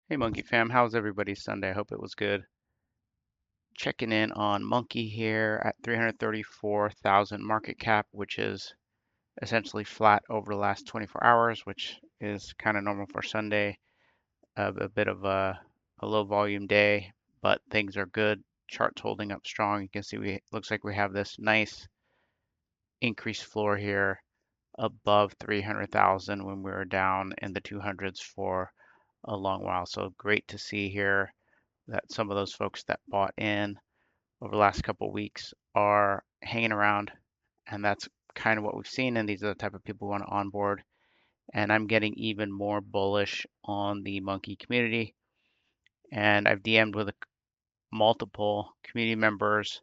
Hey Monkey fam, how's everybody's Sunday? I hope it was good. Checking in on Monkey here at 334,000 market cap, which is essentially flat over the last 24 hours, which is kind of normal for Sunday. A bit of a low volume day, but things are good. Chart's holding up strong. You can see we looks like we have this nice increased floor here above 300,000 when we were down in the 200s for a long while. So great to see here that some of those folks that bought in over the last couple of weeks are hanging around, and that's kind of what we've seen. And these are the type of people who want to onboard. And I'm getting even more bullish on the monkey community. And I've DM'd with multiple community members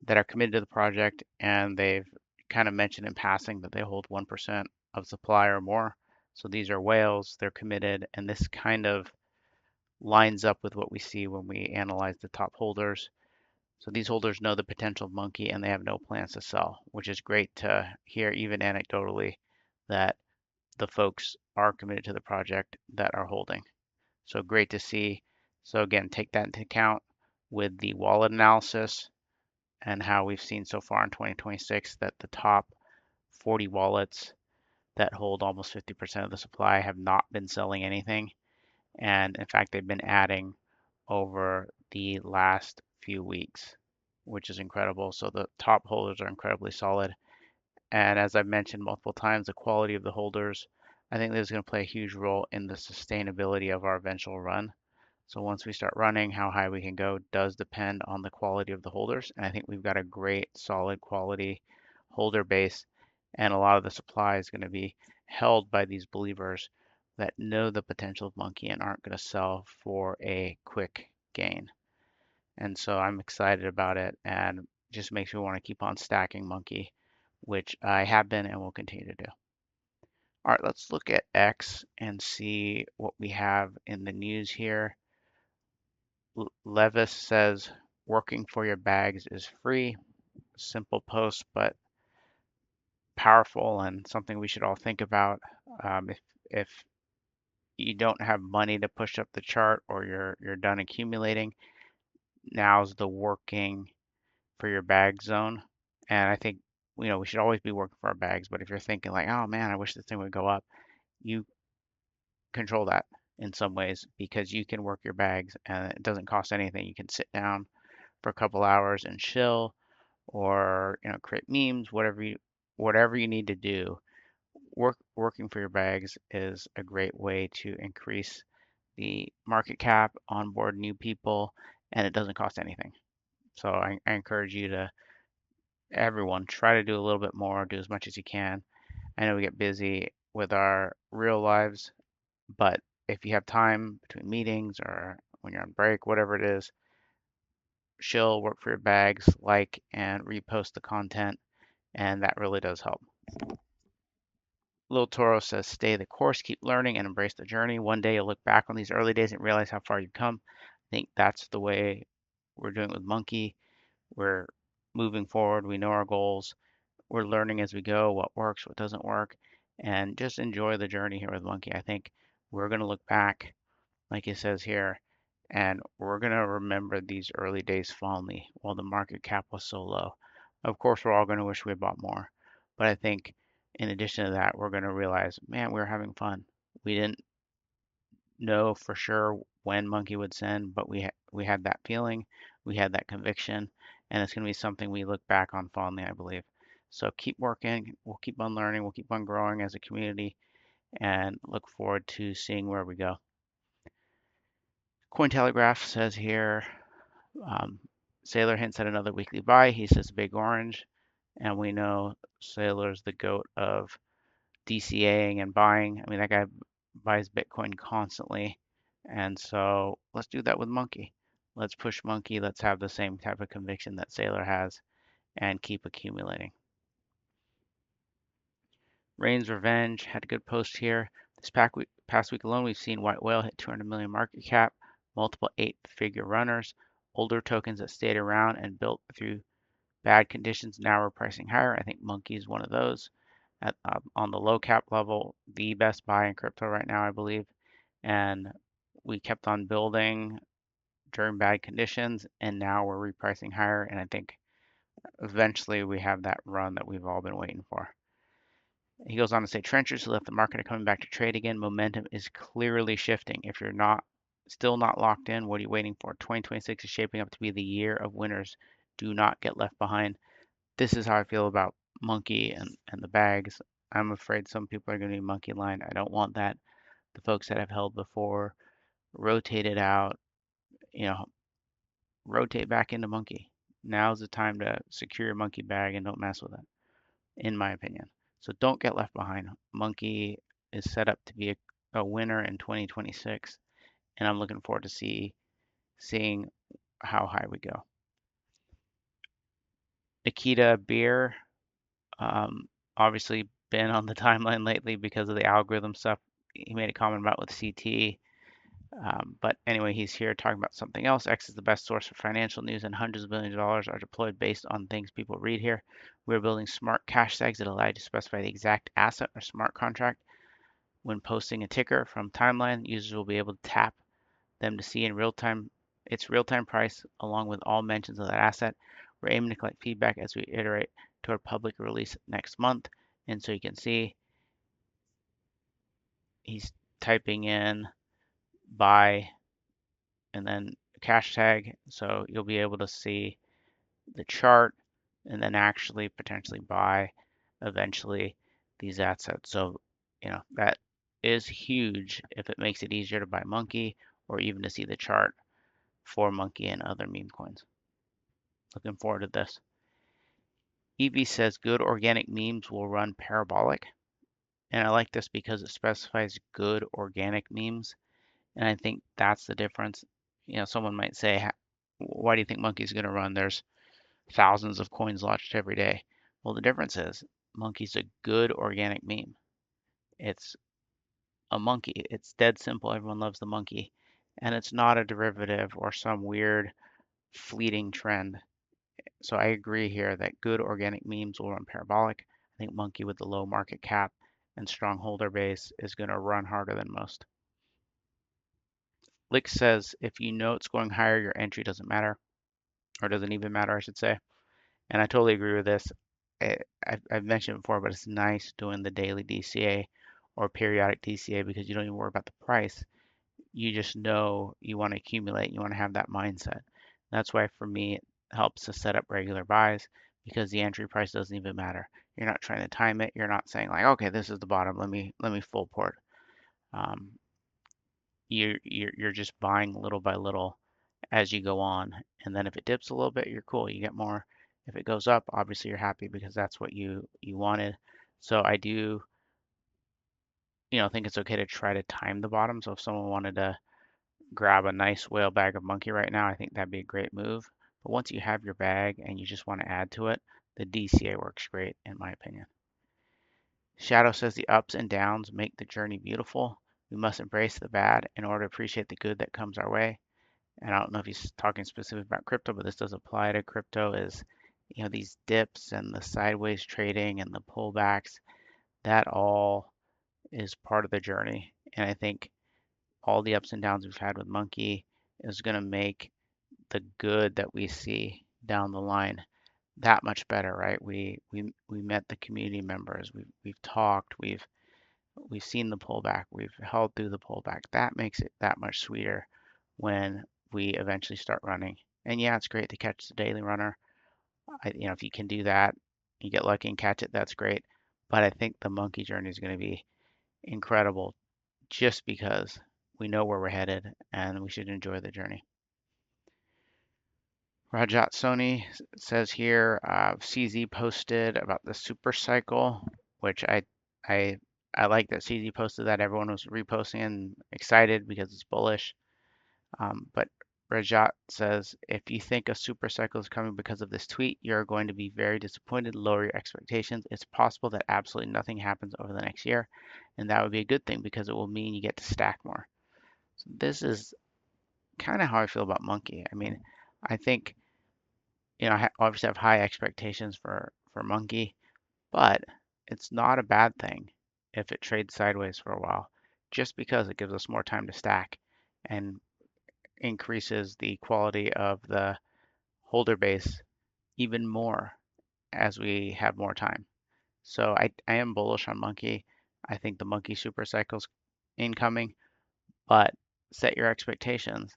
that are committed to the project, and they've kind of mentioned in passing that they hold 1% of supply or more. So these are whales, they're committed, and this kind of lines up with what we see when we analyze the top holders. So these holders know the potential of Monkey and they have no plans to sell, which is great to hear even anecdotally that the folks are committed to the project that are holding. So great to see. So again, take that into account with the wallet analysis and how we've seen so far in 2026 that the top 40 wallets that hold almost 50% of the supply have not been selling anything. And in fact, they've been adding over the last few weeks, which is incredible. So the top holders are incredibly solid. And as I've mentioned multiple times, the quality of the holders, I think this is going to play a huge role in the sustainability of our eventual run. So once we start running, how high we can go does depend on the quality of the holders. And I think we've got a great, solid quality holder base. And a lot of the supply is going to be held by these believers that know the potential of Monkey and aren't going to sell for a quick gain. And so I'm excited about it and just makes me want to keep on stacking Monkey, which I have been and will continue to do. All right, let's look at X and see what we have in the news here. Levis says working for your bags is free. Simple post, but powerful and something we should all think about. If you don't have money to push up the chart or you're done accumulating, now's the working for your bag zone. And I think we should always be working for our bags. But if you're thinking like, oh man, I wish this thing would go up, you control that in some ways because you can work your bags and it doesn't cost anything. You can sit down for a couple hours and chill or create memes, whatever you need to do. Working for your bags is a great way to increase the market cap, onboard new people, and it doesn't cost anything. So I encourage you to everyone try to do a little bit more, do as much as you can. I know we get busy with our real lives, but if you have time between meetings or when you're on break, whatever it is, chill, work for your bags, like and repost the content, and that really does help. Lil Toro says, stay the course, keep learning, and embrace the journey. One day you'll look back on these early days and realize how far you've come. I think that's the way we're doing it with Monkey. We're moving forward. We know our goals. We're learning as we go what works, what doesn't work, and just enjoy the journey here with Monkey. I think we're going to look back, like it says here, and we're going to remember these early days fondly while the market cap was so low. Of course, we're all going to wish we had bought more, but I think in addition to that, we're going to realize, man, we were having fun. We didn't know for sure when Monkey would send, but we had that feeling, we had that conviction, and it's going to be something we look back on fondly, I believe. So keep working, we'll keep on learning, we'll keep on growing as a community, and look forward to seeing where we go. Cointelegraph says here, um, Sailor hints at another weekly buy. He says big orange, and we know Sailor's the goat of DCAing and buying. I mean, that guy buys Bitcoin constantly. And so let's do that with Monkey. Let's push Monkey. Let's have the same type of conviction that Sailor has and keep accumulating. Rain's Revenge had a good post here. This past week alone, we've seen White Whale hit 200 million market cap, multiple eight-figure runners, older tokens that stayed around and built through bad conditions now are pricing higher. I think Monkey is one of those. On the low cap level, the best buy in crypto right now, I believe. And we kept on building during bad conditions, and now we're repricing higher. And I think eventually we have that run that we've all been waiting for. He goes on to say, trenchers who left the market are coming back to trade again. Momentum is clearly shifting. If you're not still not locked in, what are you waiting for? 2026 is shaping up to be the year of winners. Do not get left behind. This is how I feel about monkey and the bags. I'm afraid some people are going to be monkey line. I don't want that. The folks that have held before, rotate it out, you know, rotate back into monkey. Now's the time to secure your monkey bag and don't mess with it, in my opinion. So don't get left behind. Monkey is set up to be a winner in 2026, and I'm looking forward to seeing how high we go. Nikita Beer, um, obviously been on the timeline lately because of the algorithm stuff. He made a comment about with CT. But anyway, he's here talking about something else. X is the best source for financial news, and hundreds of billions of dollars are deployed based on things people read here. We're building smart cash tags that allow you to specify the exact asset or smart contract. When posting a ticker from timeline, users will be able to tap them to see in real time its real-time price along with all mentions of that asset. We're aiming to collect feedback as we iterate toward public release next month. And so you can see he's typing in buy and then cash tag. So you'll be able to see the chart and then actually potentially buy eventually these assets. So, that is huge if it makes it easier to buy Monkey or even to see the chart for Monkey and other meme coins. Looking forward to this. EV says good organic memes will run parabolic. And I like this because it specifies good organic memes. And I think that's the difference. Someone might say, why do you think Monkey's going to run? There's thousands of coins launched every day. Well, the difference is Monkey's a good organic meme. It's a monkey. It's dead simple. Everyone loves the monkey. And it's not a derivative or some weird fleeting trend. So I agree here that good organic memes will run parabolic. I think Monkey with the low market cap and strong holder base is going to run harder than most. Lick says if you know it's going higher, your entry doesn't matter, or doesn't even matter, I should say. And I totally agree with this. I've mentioned it before, but it's nice doing the daily DCA or periodic DCA because you don't even worry about the price. You just know you want to accumulate, you want to have that mindset. That's why for me, it helps to set up regular buys because the entry price doesn't even matter. You're not trying to time it. You're not saying like, okay, this is the bottom. Let me full port. Um, you're just buying little by little as you go on. And then if it dips a little bit, you're cool. You get more. If it goes up, obviously you're happy because that's what you wanted. So I do, think it's okay to try to time the bottom. So if someone wanted to grab a nice whale bag of monkey right now, I think that'd be a great move. But once you have your bag and you just want to add to it, the DCA works great in my opinion. Shadow says the ups and downs make the journey beautiful. We must embrace the bad in order to appreciate the good that comes our way. And I don't know if he's talking specific about crypto, but this does apply to crypto is, these dips and the sideways trading and the pullbacks, that all is part of the journey. And I think all the ups and downs we've had with Monkey is going to make the good that we see down the line that much better, right? We met the community members, we've talked, we've seen the pullback, we've held through the pullback. That makes it that much sweeter when we eventually start running. And yeah, it's great to catch the daily runner. If you can do that, you get lucky and catch it, that's great. But I think the monkey journey is going to be incredible just because we know where we're headed and we should enjoy the journey. Rajat Soni says here, CZ posted about the super cycle, which I I like that CZ posted that. Everyone was reposting and excited because it's bullish. But Rajat says, if you think a super cycle is coming because of this tweet, you're going to be very disappointed. Lower your expectations. It's possible that absolutely nothing happens over the next year, and that would be a good thing because it will mean you get to stack more. So this is kind of how I feel about Monkey. I mean, I think, I obviously have high expectations for Monkey, but it's not a bad thing if it trades sideways for a while, just because it gives us more time to stack. and increases the quality of the holder base even more as we have more time. So I am bullish on Monkey. I think the Monkey super cycle's incoming, but set your expectations.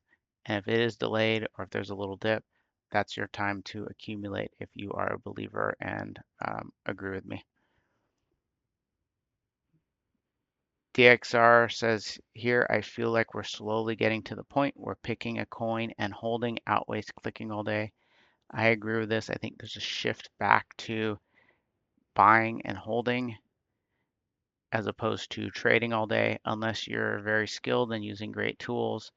And if it is delayed or if there's a little dip, that's your time to accumulate if you are a believer and agree with me. DXR says here, I feel like we're slowly getting to the point where picking a coin and holding outweighs clicking all day. I agree with this. I think there's a shift back to buying and holding as opposed to trading all day. Unless you're very skilled and using great tools,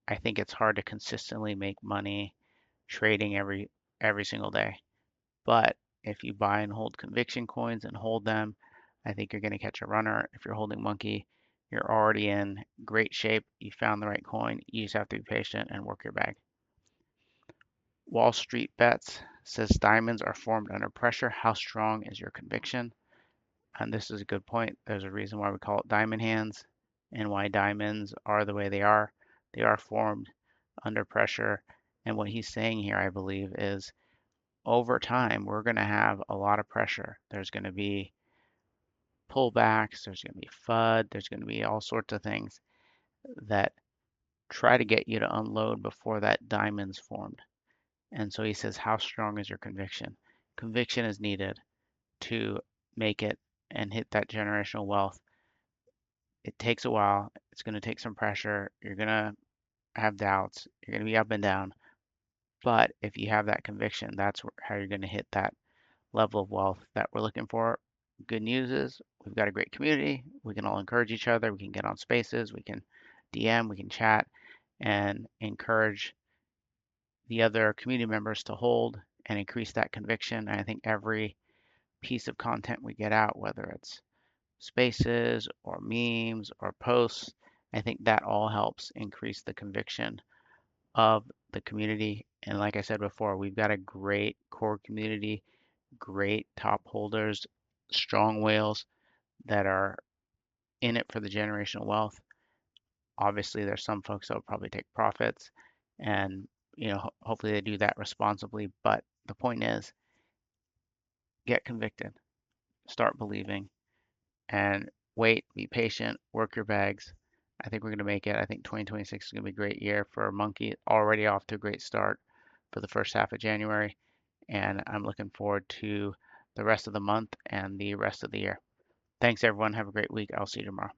I think it's hard to consistently make money trading every single day. But if you buy and hold conviction coins and hold them, I think you're going to catch a runner. If you're holding Monkey, you're already in great shape. You found the right coin. You just have to be patient and work your bag. Wall Street Bets says diamonds are formed under pressure. How strong is your conviction? And this is a good point. There's a reason why we call it diamond hands and why diamonds are the way they are. They are formed under pressure. And what he's saying here, I believe, is over time, we're going to have a lot of pressure. There's going to be pullbacks, there's going to be FUD, there's going to be all sorts of things that try to get you to unload before that diamond's formed. And so he says, how strong is your conviction? Conviction is needed to make it and hit that generational wealth. It takes a while. It's going to take some pressure. You're going to have doubts. You're going to be up and down. But if you have that conviction, that's how you're going to hit that level of wealth that we're looking for. Good news is we've got a great community. We can all encourage each other. We can get on spaces. We can DM. We can chat and encourage the other community members to hold and increase that conviction. And I think every piece of content we get out, whether it's spaces or memes or posts, I think that all helps increase the conviction of the community. And like I said before, we've got a great core community, great top holders, strong whales that are in it for the generational wealth. Obviously, there's some folks that will probably take profits and hopefully they do that responsibly. But the point is, get convicted, start believing, and wait, be patient, work your bags. I think we're going to make it. I think 2026 is going to be a great year for Monkey, already off to a great start for the first half of January. And I'm looking forward to the rest of the month and the rest of the year. Thanks, everyone. Have a great week. I'll see you tomorrow.